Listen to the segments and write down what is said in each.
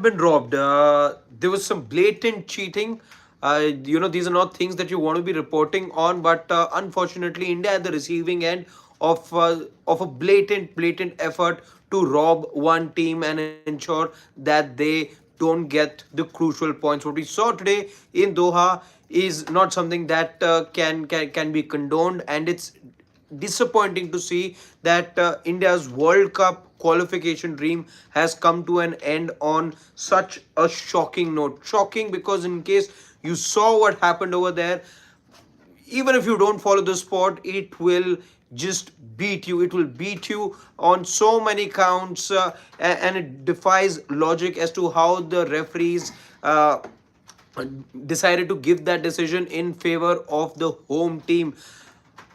been robbed. There was some blatant cheating. These are not things that you want to be reporting on, but unfortunately, India at the receiving end of a blatant effort to rob one team and ensure that they don't get the crucial points. What we saw today in Doha is not something that can be condoned, and it's disappointing to see that India's World Cup qualification dream has come to an end on such a shocking note. Shocking because, in case you saw what happened over there, even if you don't follow the sport, it will just beat you. It will beat you on so many counts, and it defies logic as to how the referees decided to give that decision in favor of the home team.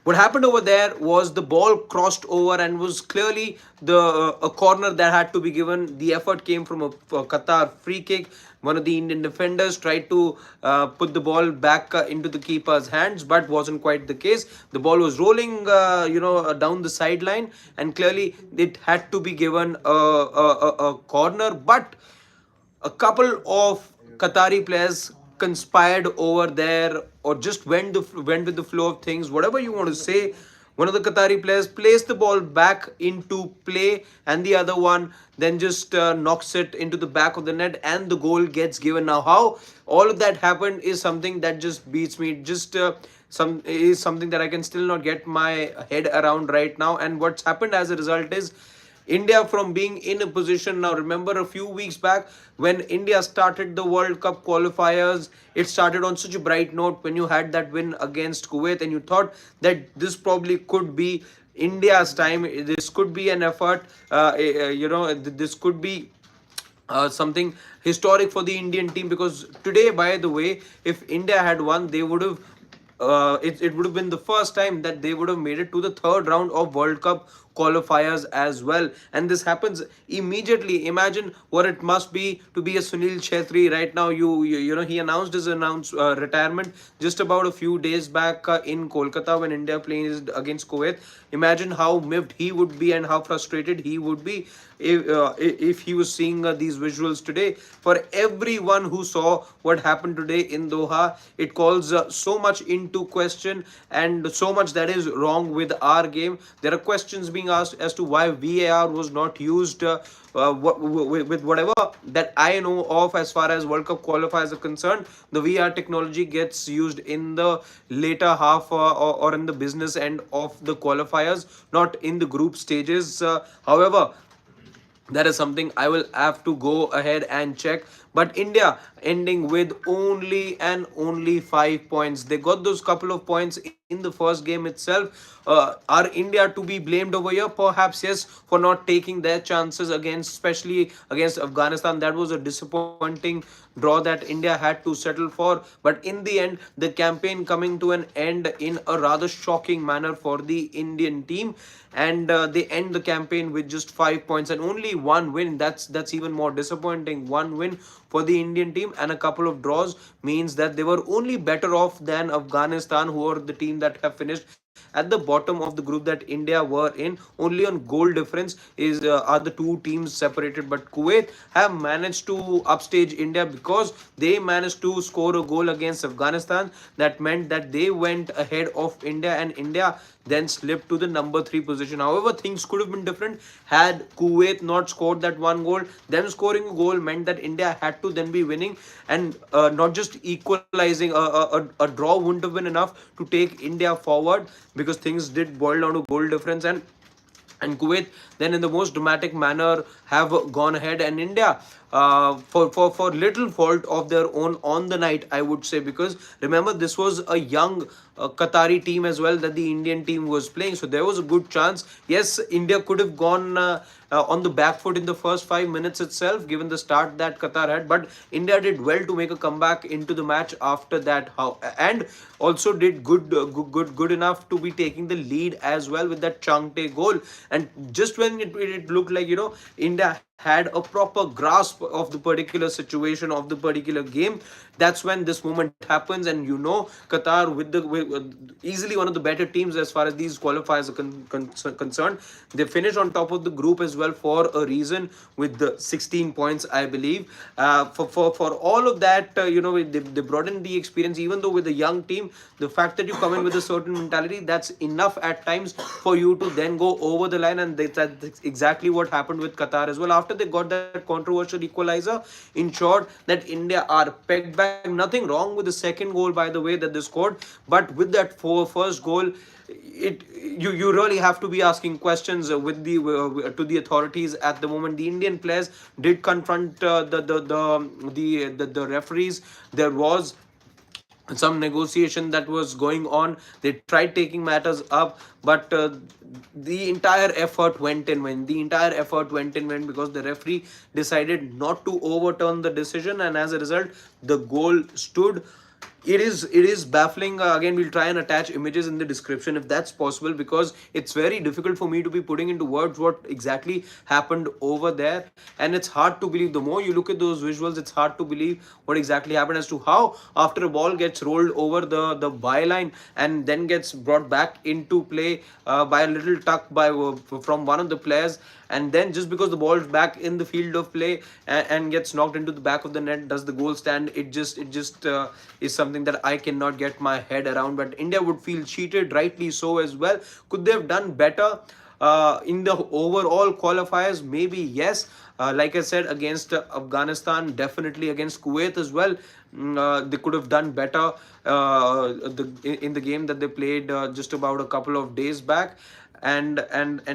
What happened over there was the ball crossed over and was clearly the a corner that had to be given. The effort came from a Qatar free kick. One of the Indian defenders tried to put the ball back into the keeper's hands, but wasn't quite the case. The ball was rolling, down the sideline, and clearly it had to be given a corner. But a couple of Qatari players conspired over there, or just went with the flow of things, whatever you want to say. One of the Qatari players placed the ball back into play, and the other one then just knocks it into the back of the net, and the goal gets given. Now, how all of that happened is something that just beats me. Just something that I can still not get my head around right now. And what's happened as a result is India from being in a position now. Remember a few weeks back when India started the World Cup qualifiers, it started on such a bright note when you had that win against Kuwait, and you thought that this probably could be India's time. This could be an effort. This could be something historic for the Indian team, because today, by the way, if India had won, they would have it would have been the first time that they would have made it to the third round of World Cup qualifiers as well. And this happens immediately. Imagine what it must be to be a Sunil Chhetri right now. He announced his retirement just about a few days back in Kolkata when India played against Kuwait. Imagine how miffed he would be and how frustrated he would be if he was seeing these visuals today. For everyone who saw what happened today in Doha, it calls so much into question and so much that is wrong with our game. There are questions being asked as to why VAR was not used. With whatever that I know of as far as World Cup qualifiers are concerned, the VR technology gets used in the later half, or in the business end of the qualifiers, not in the group stages. However, that is something I will have to go ahead and check. But India ending with only and only 5 points. They got those couple of points in the first game itself. Are India to be blamed over here? Perhaps yes, for not taking their chances against, especially against Afghanistan. That was a disappointing draw that India had to settle for. But in the end, the campaign coming to an end in a rather shocking manner for the Indian team, and they end the campaign with just 5 points and only one win. That's even more disappointing. One win for the Indian team, and a couple of draws means that they were only better off than Afghanistan, who are the team that have finished at the bottom of the group that India were in. Only on goal difference are the two teams separated. But Kuwait have managed to upstage India because they managed to score a goal against Afghanistan. That meant that they went ahead of India, and India then slipped to the number 3 position. However, things could have been different had Kuwait not scored that one goal. Them scoring a goal meant that India had to then be winning, and not just equalizing. A draw wouldn't have been enough to take India forward, because things did boil down to goal difference. And Kuwait then in the most dramatic manner have gone ahead, and India for little fault of their own on the night, I would say, because remember, this was a young Qatari team as well that the Indian team was playing, so there was a good chance. Yes, India could have gone on the back foot in the first 5 minutes itself, given the start that Qatar had, but India did well to make a comeback into the match after that. How and also did good enough to be taking the lead as well with that Changte goal. And just when it looked like India had a proper grasp of the particular situation of the particular game, that's when this moment happens. And Qatar, with easily one of the better teams as far as these qualifiers are concerned. They finished on top of the group as well for a reason, with the 16 points, I believe. For all of that, they brought in the experience. Even though with a young team, the fact that you come in with a certain mentality, that's enough at times for you to then go over the line. And that's exactly what happened with Qatar as well. After they got that controversial equalizer, ensured that India are pegged back. Nothing wrong with the second goal, by the way, that they scored, but with that first goal, you really have to be asking questions with the to the authorities at the moment. The Indian players did confront the referees. There was some negotiation that was going on. They tried taking matters up, but the entire effort went in vain. The entire effort went in vain because the referee decided not to overturn the decision, and as a result, the goal stood. It is baffling. Again, we'll try and attach images in the description if that's possible, because it's very difficult for me to be putting into words what exactly happened over there. And it's hard to believe. The more you look at those visuals, it's hard to believe what exactly happened, as to how after a ball gets rolled over the byline and then gets brought back into play by a little tuck from one of the players, and then just because the ball is back in the field of play and gets knocked into the back of the net, does the goal stand? It just is something that I cannot get my head around. But India would feel cheated, rightly so as well. Could they have done better in the overall qualifiers? Maybe yes. Like I said, against Afghanistan, definitely against Kuwait as well. They could have done better in the game that they played just about a couple of days back. And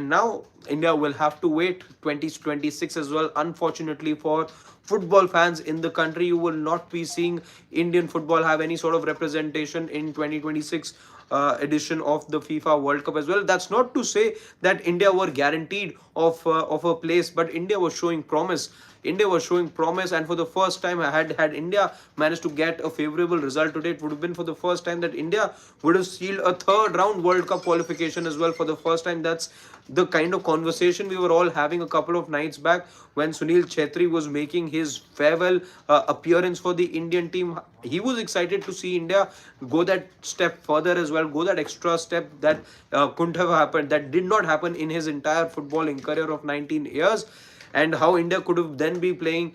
now India will have to wait 2026 as well. Unfortunately for football fans in the country, you will not be seeing Indian football have any sort of representation in 2026 edition of the FIFA World Cup as well. That's not to say that India were guaranteed of a place, but India was showing promise. India was showing promise, and for the first time, had India managed to get a favorable result today, it would have been for the first time that India would have sealed a third round World Cup qualification as well for the first time. That's the kind of conversation we were all having a couple of nights back when Sunil Chetri was making his farewell appearance for the Indian team. He was excited to see India go that step further as well, go that extra step that couldn't have happened, that did not happen in his entire footballing career of 19 years. And how India could have then be playing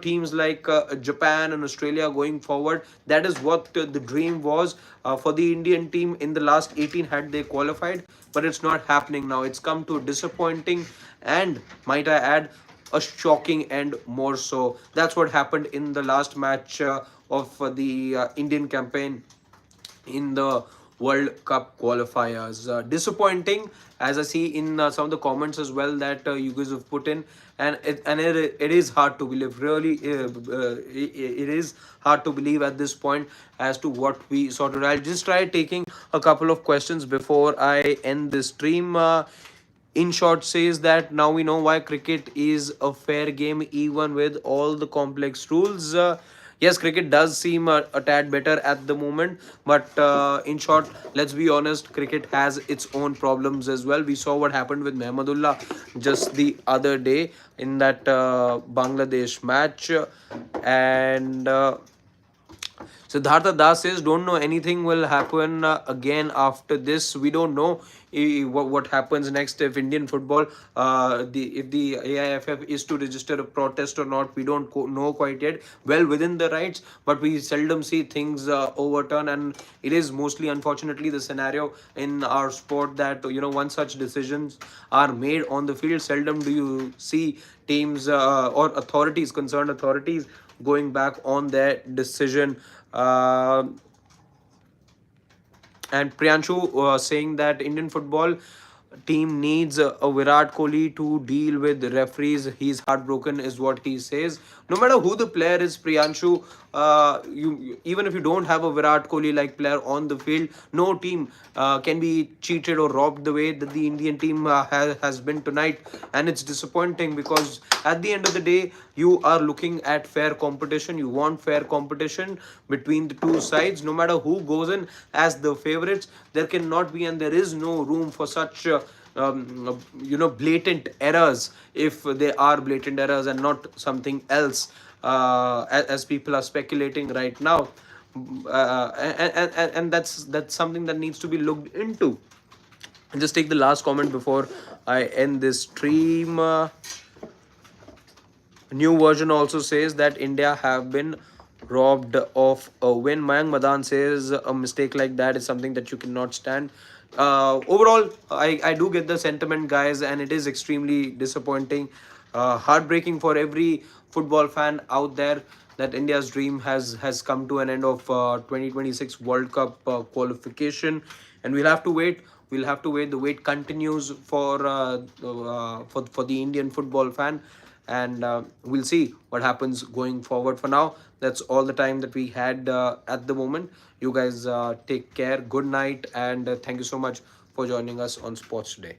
teams like Japan and Australia going forward. That is what the dream was for the Indian team in the last 18 had they qualified, but it's not happening now. It's come to disappointing and, might I add, a shocking end more so. That's what happened in the last match of the Indian campaign in the World Cup qualifiers. Disappointing, as I see in some of the comments as well that you guys have put in, and it is hard to believe. Really, it is hard to believe at this point as to what we sorted. I'll just try taking a couple of questions before I end this stream. In short, says that now we know why cricket is a fair game even with all the complex rules. Yes, cricket does seem a tad better at the moment, but in short, let's be honest, cricket has its own problems as well. We saw what happened with Mehmadullah just the other day in that Bangladesh match, and Siddhartha Das says, don't know anything will happen again after this. We don't know what happens next if Indian football, if the AIFF is to register a protest or not. We don't know quite yet. Well within the rights, but we seldom see things overturn, and it is mostly, unfortunately, the scenario in our sport that once such decisions are made on the field, seldom do you see teams or authorities, concerned authorities, going back on their decision. And Priyanshu saying that Indian football team needs a Virat Kohli to deal with referees. He's heartbroken, is what he says. No matter who the player is, Priyanshu, you even if you don't have a Virat Kohli like player on the field, no team can be cheated or robbed the way that the Indian team has been tonight. And it's disappointing because at the end of the day, you are looking at fair competition. You want fair competition between the two sides. No matter who goes in as the favorites, there cannot be and there is no room for such blatant errors, if they are blatant errors and not something else, as people are speculating right now. And that's something that needs to be looked into. And just take the last comment before I end this stream. New version also says that India have been robbed of a win. Mayank Madan says a mistake like that is something that you cannot stand. Overall, I do get the sentiment, guys, and it is extremely disappointing, heartbreaking for every football fan out there, that India's dream has come to an end of 2026 World Cup qualification, and we'll have to wait. We'll have to wait. The wait continues for the Indian football fan, and we'll see what happens going forward. For now, that's all the time that we had at the moment. You guys take care, good night, and thank you so much for joining us on Sports Today.